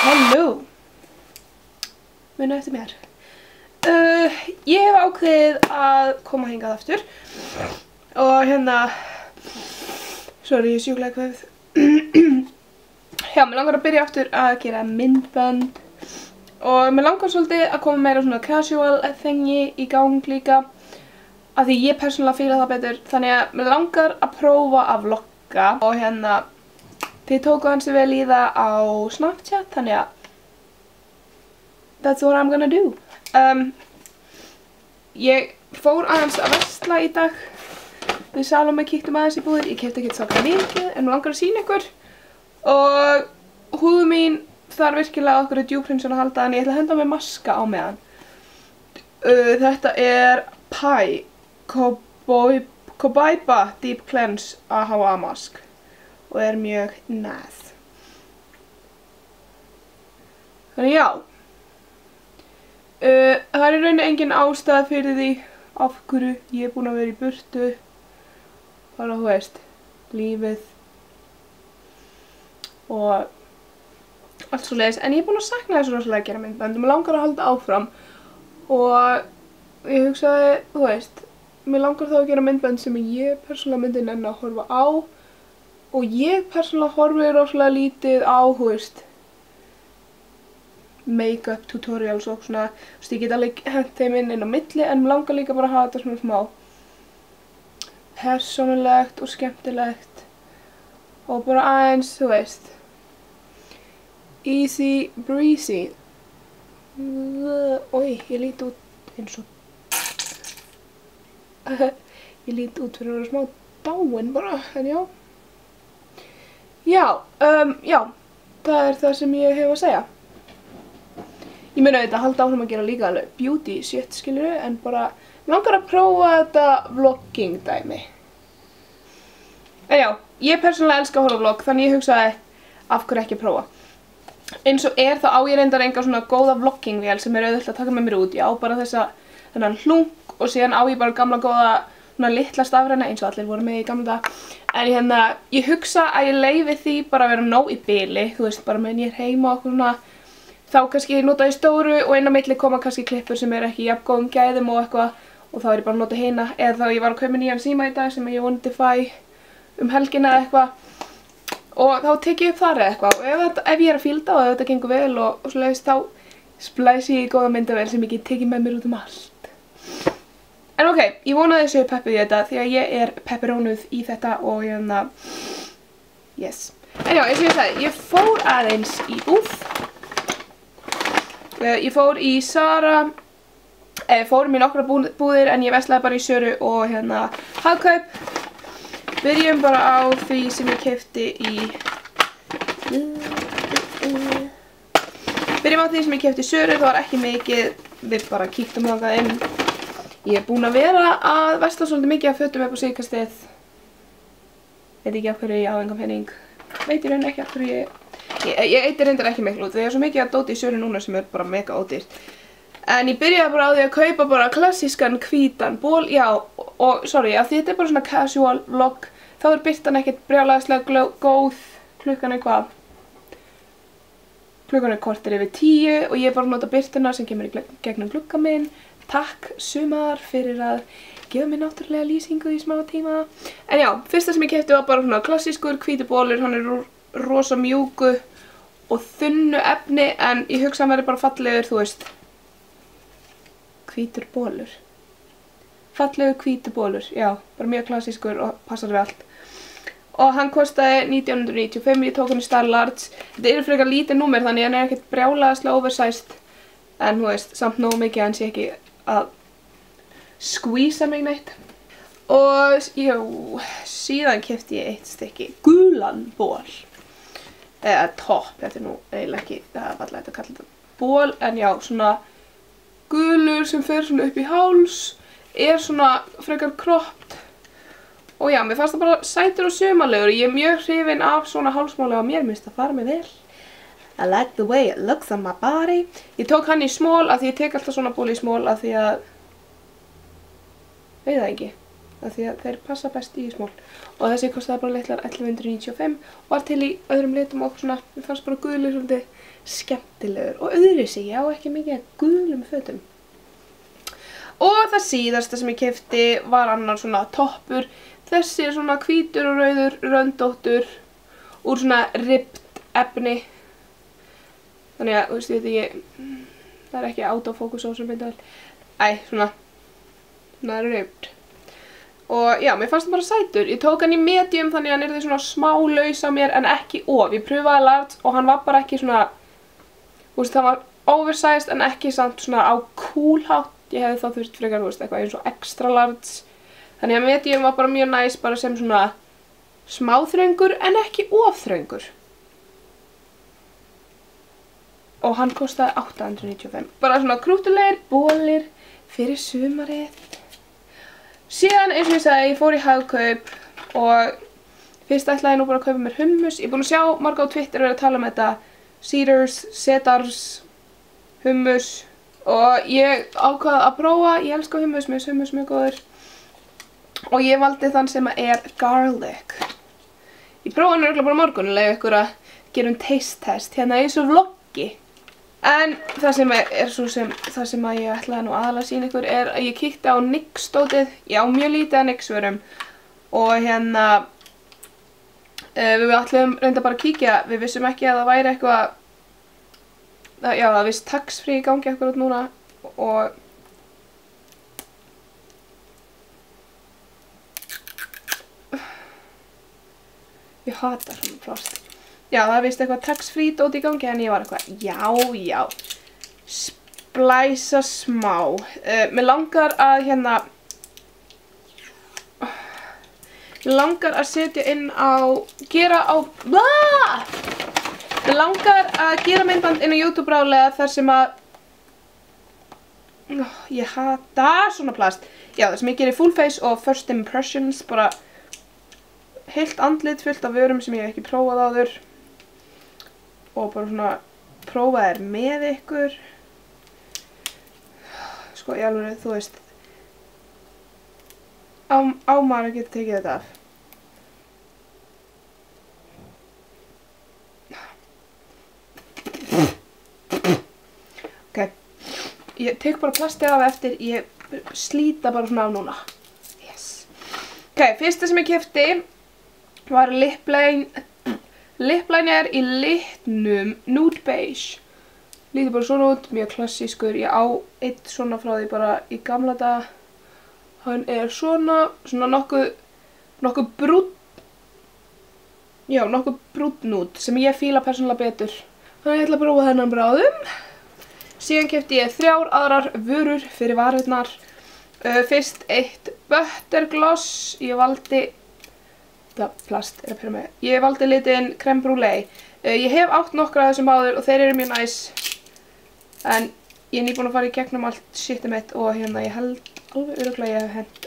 Halló. Muna eftir mér. Ég hef ákveðið að koma hingað aftur. Og hérna... Sorry, ég er sjúklega kveðið. Já, mér langar að byrja aftur að gera myndbönd. Og mér langar svolítið að koma meira svona casual thingy í gang líka. Af því ég persónulega fíla það betur. Þannig að mér langar að prófa að vlogga. Og hérna... Þið tóku hansi vel í það á Snapchat, þannig að that's what I'm gonna do. Ég fór aðeins að versla í dag. Við Salome kíktum aðeins í búðir. Ég keypti ekkert svaka mikið, en mér langar að sýna ykkur. Og húðu mín þarf virkilega okkur djúprinsun að halda, en ég ætla að henda með maska á meðan. Þetta er Pai Cobaiba Deep Cleanse AHA Mask. Og er mjög næs. Þannig já. Það er í rauninni engin ástæða fyrir því af hverju ég er búin að vera í burtu. Bara þú veist, lífið. Og allt svo leiðis. En ég er búin að sakna þessu rosalega að gera myndbönd. Mér langar að halda áfram. Og ég hugsaði, þú veist, mér langar þá að gera myndbönd sem ég persónulega myndi nenni að horfa á. Og ég persónulega horfi rosalega lítið á, þú veist, make-up tutorials og svona, þú veist, ég get alveg hent þeim inn á milli, en mér langar líka bara að hafa þetta svona smá persónulegt og skemmtilegt og bara aðeins, þú veist, easy breezy. Ói, ég lít út eins og, ég lít út fyrir að vera smá dáin bara, en já. Já, það er það sem ég hef að segja. Ég meina auðvitað að halda áfram að gera líka alveg beauty shit, skilurðu, en bara langar að prófa þetta vlogging dæmi. En já, ég persónulega elska að horfa vlogg, þannig ég hugsaði af hverju ekki að prófa. Eins og er þá á ég reyndar enga svona góða vloggingvél sem er auðvitað að taka með mér út. Ég á bara þennan hlunk og síðan á ég bara gamla góða svona litla stafræna eins og allir voru með í gamla dag. En hérna, ég hugsa að ég leyfi því bara að vera nóg í bili, þú veist, bara meðan ég er heima og svona, þá kannski nota ég stóru og inn á milli koma kannski klippur sem eru ekki jafn góðum gæðum og eitthvað og þá er ég bara að nota hina, eða þá ég var að kaupa nýjan síma í dag sem ég vonandi fæ helgina eða eitthvað og þá tek ég upp þar eða eitthvað og ef ég er að fílda og ef þetta gengur vel og svoleiðis þá splæsi ég í góða myndavél sem ég get tekið með mér út um allt. En ok, ég vonaði þessu peppuð í þetta því að ég er pepperónuð í þetta og hérna, yes. En já, eins og ég sagði, ég fór aðeins í búð. Ég fór í Zara, fór í nokkra búðir en ég veslaði bara í Söru og hérna Hagkaup. Byrjum bara á því sem ég keypti í... Byrjum á því sem ég keypti í Söru, það var ekki mikið, við bara kíktum þangað inn. Ég er búin að vera að vesla svolítið mikið af fötum upp á síðkastið. Veit ekki af hverju ég á engan pening. Veit í raun ekki af hverju ég eyti reyndar ekki miklu út. Það er svo mikið að dóti í Söru núna sem er bara mega ódýrt. En ég byrjaði bara á því að kaupa bara klassískan hvítan ból. Já, og sorry, af því þetta er bara svona casual vlog. Þá er birtan ekkert brjálæðislega góð. Klukkan er hvað? Klukkan er korter yfir 10 og ég er bara að nota birtuna sem kemur í gegnum glugga minn. Takk Sumar fyrir að gefa mér náttúrulega lýsingu í smá tíma. En já, fyrsta sem ég keypti var bara svona klassískur hvítur bolur. Hann er rosa mjúku og þunnu efni en ég hugsa að hann verði bara fallegur, þú veist. Hvítur bolur. Fallegur hvítur bolur, já. Bara mjög klassískur og passar við allt. Og hann kostaði 1995, ég tók hann í Star Large. Þetta er frekar lítið númer þannig að hann er ekkert brjálæðislega oversized. En þú veist, samt nógu mikið en sé ekki að skvísa mig neitt. Og síðan keypti ég eitt stykki gulan ból. Eða topp, þetta er nú eiginlega ekki, það er fallegt að kalla þetta ból. En já, svona gulur sem fer svona upp í háls, er svona frekar kropped. Og já, mér fannst það bara sætur og sumarlegur. Ég er mjög hrifin af svona hálsmáli og mér finnst það fara mig vel. I like the way it looks on my body. Ég tók hann í small af því ég tek alltaf svona ból í small af því að... Veit það ekki. Af því að þeir passa best í small. Og þessi kostaði bara litlar 1195 og var til í öðrum litum og svona, mér fannst bara gulur svolítið skemmtilegur og öðruvísi. Ég á ekki mikið gulum fötum. Og það síðasta sem ég keypti var annar svona toppur. Þessi er svona hvítur og rauður röndóttur úr svona ribbed efni. Þannig að, þú veist, ég veit ekki, það er ekki autofókus á sem myndavel. Svona ribbed. Og já, mér fannst það bara sætur. Ég tók hann í medium þannig að hann yrði svona smá laus á mér en ekki of. Ég pröfaði large og hann var bara ekki svona, þú veist, það var oversized en ekki samt svona á cool hátt. Ég hefði þá þurft frekar, þú veist, eitthvað eins og extra large. Þannig að medium var bara mjög næs, bara sem svona smáþröngur en ekki of þröngur. Og hann kostaði 895. Bara svona krúttulegir bólir fyrir sumarið. Síðan, eins og ég sagði, ég fór í Hagkaup og fyrst ætlaði ég nú bara að kaupa mér hummus. Ég er búin að sjá marga á Twitter verið að tala um þetta. Cedars, hummus. Og ég ákvað að prófa, ég elska hummus, mér finnst hummus mjög góður. Og ég valdi þann sem er garlic. Ég prófaði hann örugglega bara morgun og leyfi ykkur að gera taste test hérna eins og vloggi. En það sem það sem að ég ætlaði nú aðalega að sýna ykkur er að ég kíkti á NYX-dótið. Ég á mjög lítið af NYX-vörum. Og hérna, við ætluðum reynda bara að kíkja. Við vissum ekki að það væri eitthvað, já, það vist tax-free í gangi akkurat núna. Og ég hata svona plást. Já, það vist eitthvað tax-free dót í gangi en ég var eitthvað, já, splæsa smá. Mér langar að mér langar að setja inn á, mér langar að gera myndband inn á YouTube bráðlega þar sem að, ég hata svona plast. Já, þar sem ég gerir full face og first impressions, bara heilt andlit fullt af vörum sem ég hef ekki prófað áður. Og bara svona prófa þær með ykkur. Sko, í alveg, þú veist, á maður að geta tekið þetta af. Ok, ég tek bara plastið af eftir, ég slíta bara svona af núna. Yes. Ok, fyrsta sem ég keypti var lip liner í litnum Nude Beige. Lítið bara svona út, mjög klassískur. Ég á eitt svona frá því bara í gamla daga. Hann er svona nokkuð brúnn. Já, nokkuð brúnn út sem ég fíla persónulega betur. Þannig ég ætla að prófa þennan bráðum. Síðan keypti ég 3 aðrar vörur fyrir varirnar. Fyrst eitt buttergloss. Ég valdi plast er að pyrra með. Ég valdi litinn crème brûlée. Ég hef átt nokkra af þessum áður og þeir eru mjög næs. En ég er nýbúin að fara í gegnum allt shitið mitt og hérna ég held alveg örugglega ég hef hent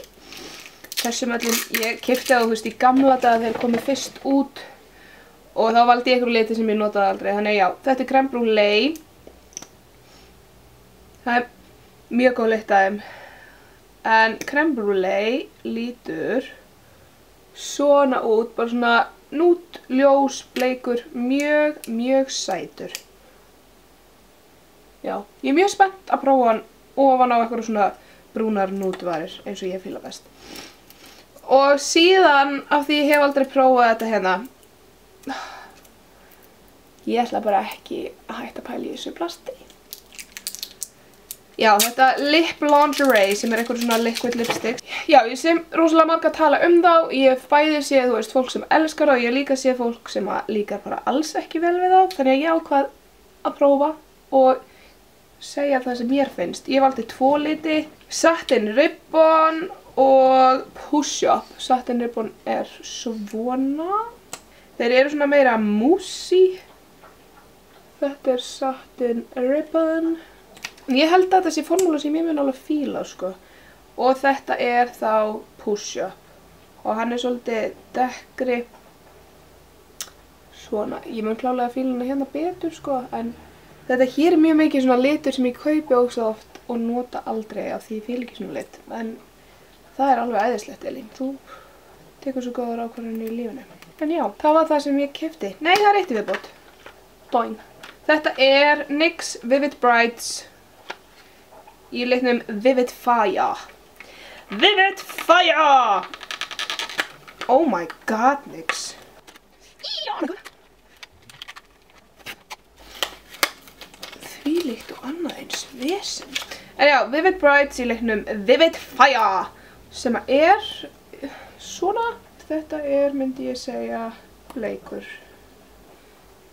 þessum öllum. Ég keypti það, þú veist, í gamla daga þegar komið fyrst út og þá valdi ég einhverju liti sem ég notaði aldrei. Þannig já, þetta er crème brûlée. Það er mjög góð lykt af þeim. En crème brûlée lítur svona út, bara svona nút, ljós, bleikur, mjög sætur. Já, ég er mjög spennt að prófa hann ofan á eitthvað svona brúnar nútvarir eins og ég fíla best. Og síðan, af því ég hef aldrei prófað þetta hérna, ég ætla bara ekki að hætta að pæla í þessu plasti. Já, þetta Lip Lingerie sem er eitthvað svona liquid lipstick. Já, ég sé rosalega marga að tala um þá. Ég hef bæði séð, þú veist, fólk sem elskar þá og ég hef líka séð fólk sem líkar bara alls ekki vel við þá. Þannig að ég ákvað að prófa og segja það sem mér finnst. Ég valdi 2 liti, Satin Ribbon og Push Up. Satin Ribbon er svona. Þeir eru svona meira moussey. Þetta er Satin Ribbon. En ég held að þessi formúla sem ég mun alveg fíla, sko. Og þetta er þá Push Up. Og hann er svolítið dekkri. Svona, ég mun klálega fíla hana hérna betur, sko. En þetta hér er mjög mikið svona litur sem ég kaupi ógeðslega oft og nota aldrei af því ég fíla ekki svona lit. En það er alveg æðislegt, Elín. Þú tekur svo góðar ákvarðanir í lífinu. En já, það var það sem ég keypti. Nei, það er eitt í viðbót. Doing. Þetta er NYX Vivid Brights í litnum Vivid Fire. Vivid Fire! Oh my god, NYX. Þvílíkt og annað eins vesen. En já, Vivid Brights í leiknum Vivid Fire sem er svona, þetta er, myndi ég segja, bleikur.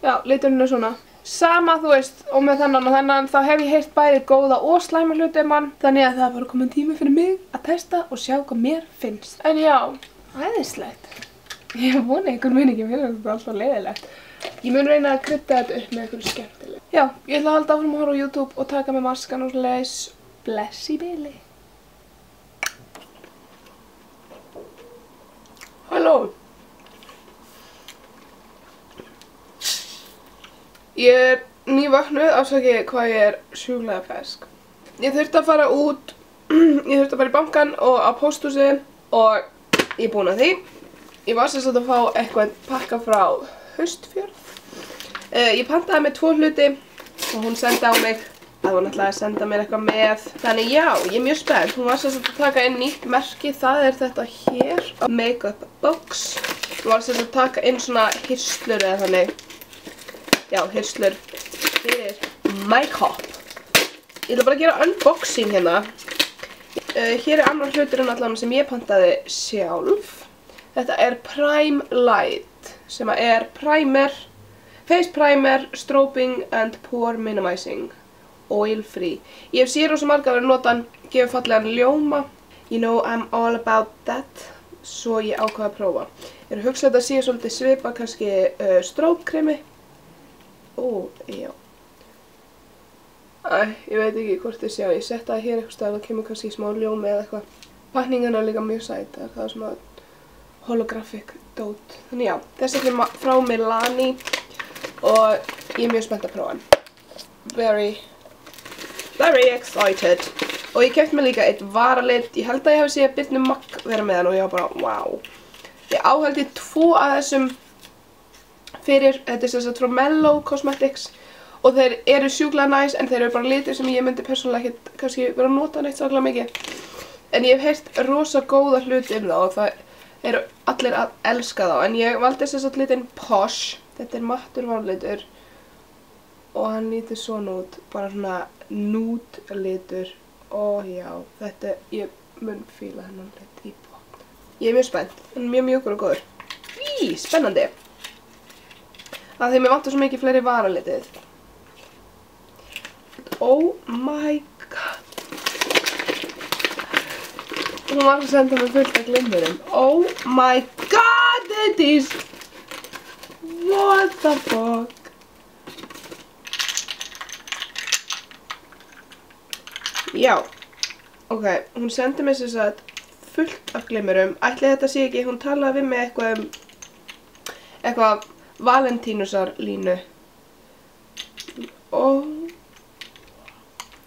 Já, liturinn er svona. Sama, þú veist, og með þennan og þennan, þá hef ég heyrt bæði góða og slæma hluti um hann. Þannig að það er bara komin tími fyrir mig að testa og sjá hvað mér finnst. En já, æðislegt. Ég vona ykkur mun ekki fyrir þetta alltaf leiðilegt. Ég mun reyna að krydda þetta upp með einhverju skemmtileg. Já, ég ætla að halda áfram að horfa á YouTube og taka með maskan og leis. Bless í bili. Halló. Ég er nývöknuð, afsakið hvað ég er sjúklega fersk. Ég þurfti að fara út, ég þurfti að fara í bankann og á pósthúsið og ég er búin að því. Ég var sem sagt að fá eitthvað pakka frá Haustfjörð. Ég pantaði með 2 hluti og hún sendi á mig að hún ætlaði að senda mér eitthvað með. Þannig já, ég er mjög spennt. Hún var sem sagt að taka inn nýtt merki, það er þetta hér, Makeup Box. Hún var sem sagt að taka inn svona hirslur eða þannig. Já, hirslur fyrir make-up. Ég ætla bara að gera unboxing hérna. Hér er annar hluturinn allan sem ég pantaði sjálf. Þetta er Prime Light, sem er primer, face primer, strobing and pore minimizing, oil free. Ég hef séð rosa marga verið notan, gefur fallegan ljóma. You know I'm all about that, svo ég ákvað að prófa. Ég er að hugsa þetta sé svolítið svipa, kannski strókkremi. Ó, já. Ég veit ekki hvort þið sjá, ég setta það hér eitthvað stað og það kemur kannski smá ljómi eða eitthvað. Pakningin er líka mjög sæt, það er svona holographic dót. Þannig já, þessi er frá Milani og ég er mjög spennt að prófa hann. Very excited. Og ég keypti mér líka eitt varalit, ég held að ég hafi séð Birnu Magg vera með hann og ég var bara, wow. Ég áhaldi 2 af þessum fyrir, þetta er sem sagt frá Mellow Cosmetics og þeir eru sjúklega næs en þeir eru bara litir sem ég myndi persónulega ekkert kannski vera að nota neitt svaklega mikið. En ég hef heyrt rosa góða hluti um það og það eru allir að elska þá. En ég valdi sem sagt litinn Posh, þetta er mattur varlitur og hann lítur svona út, bara svona nude litur. Og já, þetta, ég mun fíla hennan lit í botn. Ég er mjög spennt, hann er mjög mjúkur og góður. Í, spennandi. Það því mér vantar svo mikið fleiri varalitið. Oh my god. Hún var að senda mér fullt af glimmerum. Oh my god, it is... What the fuck? Já. Ok, hún sendi mér sem sagt fullt af glimmerum. Ætli þetta sé ekki, hún talaði við mig eitthvað Valentínusar línu. Og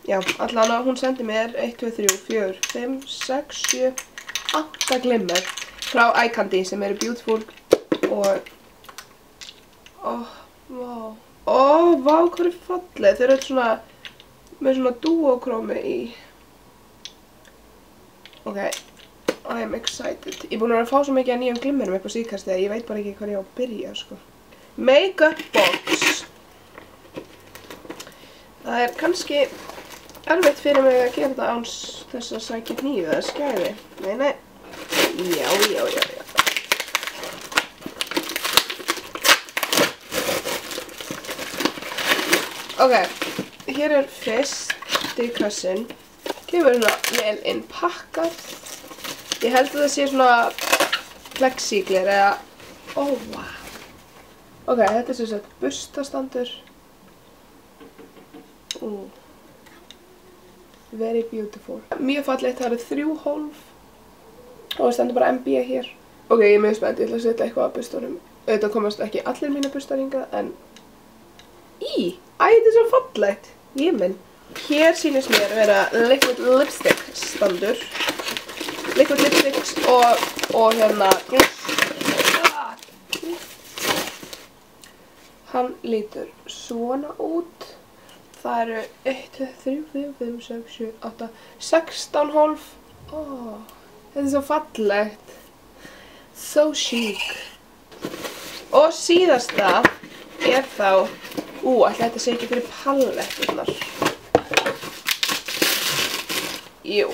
já, allan að hún sendi mér 1, 2, 3, 4, 5, 6, 7, 8 glimmer frá iCandy sem eru beautiful og vá. Vá, hvað er fallið. Þeir eru svona með svona duokrómi í. Ok, I am excited. Ég er búin að fá svo mikið af nýjum glimmerum upp á síðkastið að ég veit bara ekki hvað ég á að byrja, sko. Makeup Box. Það er kannski erfitt fyrir mig að gera þetta án þess að sækja hnífu eða skæði. Nei. Já. Ok, hér er fyrsti kassin. Kemur hérna vel innpakkað. Ég held að það sé svona plexigler eða... wow. Ok, þetta er sem sagt burstastandur. Very beautiful. Mjög fallegt, það eru 3 hólf. Og það stendur bara MB hér. Ok, ég er mjög spennt, ég ætla að setja eitthvað að burstunum. Auðvitað komast ekki allir mína burstar hingað, en... þetta er svo fallegt. Ég minn. Hér sýnist mér að vera liquid lipstick standur. Liquid lipsticks og hérna... Hann lítur svona út. Það eru 1, 2, 3, 4, 5, 6, 7, 8, 16 hólf. Þetta svo fallegt. So chic. Og síðasta þá, ætli þetta sé ekki fyrir palletturnar. Jú.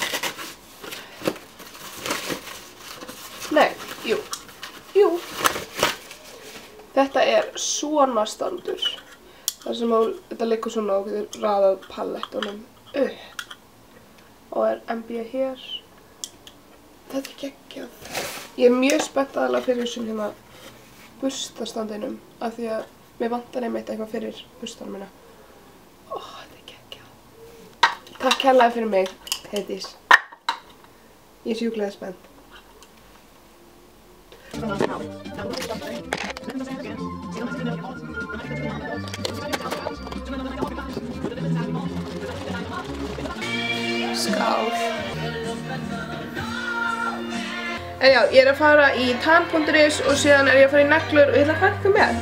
Nei, jú. Þetta svona standur. Þar sem þetta liggur svona og getur raðað pallettunum upp. Og MB hér. Þetta geggjað. Ég mjög spennt aðalega fyrir þessum hérna burstastandinum af því að mér vantar einmitt eitthvað fyrir burstana mína. Þetta geggjað. Takk kærlega fyrir mig, Heiðdís. Ég sjúklega spennt. Skál. En já, ég að fara í tan.is og síðan ég að fara í neglur og ég ætla að fara eitthvað með.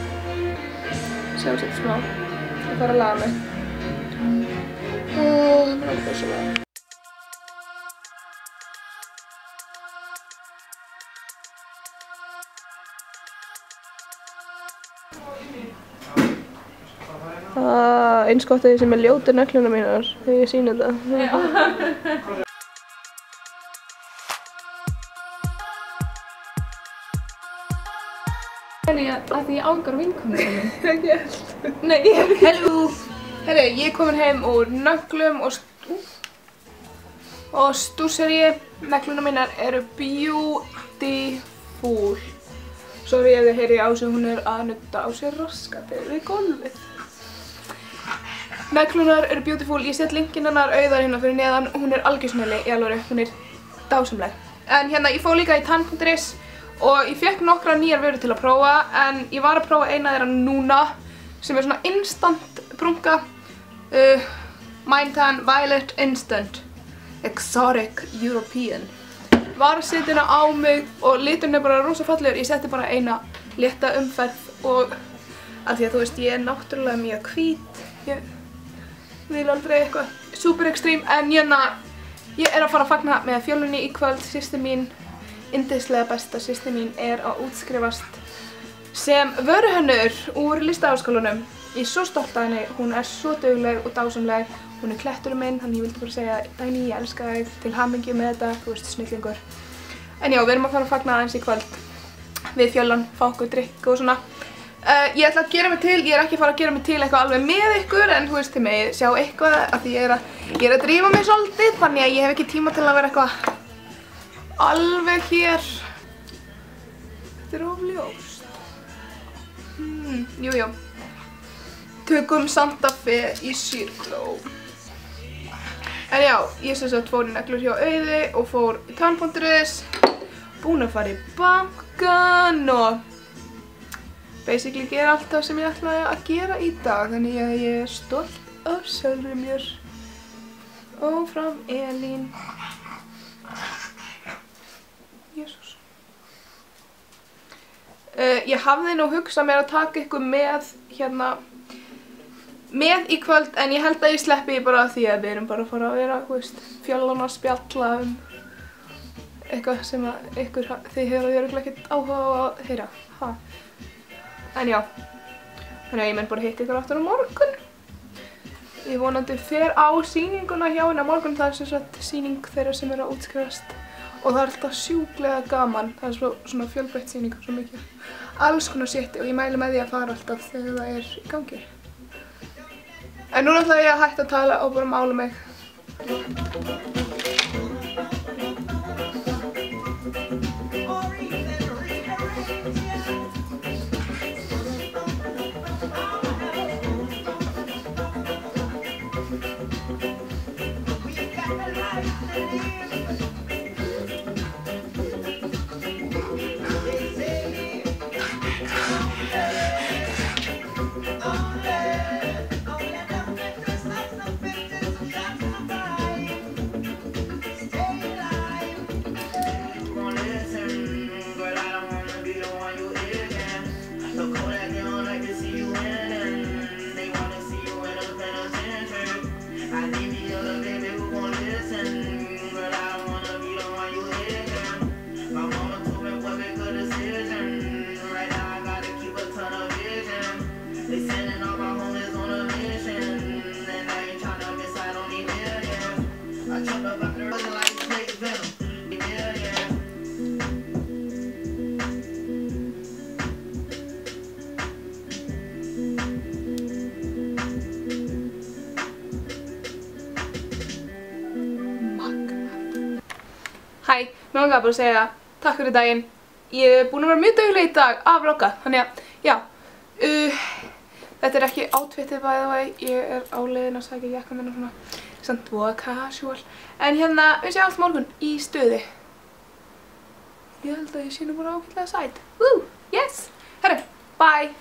Sjáum þetta smá. Ég fara að laga mig. Það er alveg svona. Eins gott að ég sem ljóti negluna mínar þegar ég sýni þetta. Að því ég ángar vinkonu sinni. Ekki held. Nei, hello! Herri, ég er komin heim úr nöglum og stússeríi. Negluna mínar eru beautiful. Sorry ef þið heyrið á sig, hún að nudda á sér raskatið við gólfið. Neglunar eru beautiful, ég set linkinn hennar auðar hérna fyrir neðan, hún algjörsnilli í alvöru, hún dásamleg. En hérna, ég fór líka í tan.is og ég fekk nokkra nýjar vörur til að prófa, en ég var að prófa eina þeirra núna, sem svona instant brúnka, Mindtan Violet Instant Exotic European. Var að setja hérna á mig og liturinn bara rosa fallegur, ég setti bara eina létta umferð og af því að þú veist, ég náttúrulega mjög hvít, ég vil aldrei eitthvað super extreme, en ég að fara að fagna með fjölunni í kvöld. Systir mín, yndislega besta systir mín, að útskrifast sem vöruhönnur úr Listaháskólanum. Ég svo stolt af henni, hún svo dugleg og dásamleg, hún kletturinn minn, þannig ég vildi bara segja Dagný, ég elska þig, til hamingju með þetta, þú veist, snillingur. En já, við erum að fara að fagna aðeins í kvöld við fjölun, fá okkur drikk og svona. Ég ætla að gera mig til, ég ekki að fara að gera mig til eitthvað alveg með ykkur, en þú veist, þið megið sjá eitthvað af því ég að drífa mig svolítið, þannig að ég hef ekki tíma til að vera eitthvað alveg hér. Þetta of ljóst. Jú. Tökum Santa Fe í Sýrgló. En já, ég sem sagt fór í neglur hjá Auði og fór í tan.is, búin að fara í bankan og basically gera allt það sem ég ætlaði að gera í dag, þannig að ég er stolt af sjálfri mér. Og fram Elín. Jesús. Ég hafði nú hugsað mér að taka ykkur með með í kvöld, en ég held að ég sleppi bara því að við erum bara að fara að vera, þú veist, fjölun að spjalla eitthvað sem að þið hefur örugglega ekkert áhuga á að heyra. En já, þannig að ég menn bara hitta ykkur aftur á morgun. Ég vonandi fer á sýninguna hjá henni á morgun, það sem sagt sýning þeirra sem að útskrifast. Og það alltaf sjúklega gaman, það svona fjölbreytt sýning, svo mikið. Alls konar sétti og ég mæli með því að fara alltaf þegar það í gangi. En núna ætla ég að hætta að tala og bara mála mig. Hæ, mér langar bara að segja takk fyrir daginn. Ég er búin að vera mjög dugleg í dag að vlogga, þannig að, já. Þetta er ekki outfitið by the way, ég er á leiðin að sækja jakkann minn og svona, samt voða casual. En hérna, við sjáumst morgun í stuði. Ég held að ég sé nú bara ágætlega sæt. Woo, yes! Herru, bye!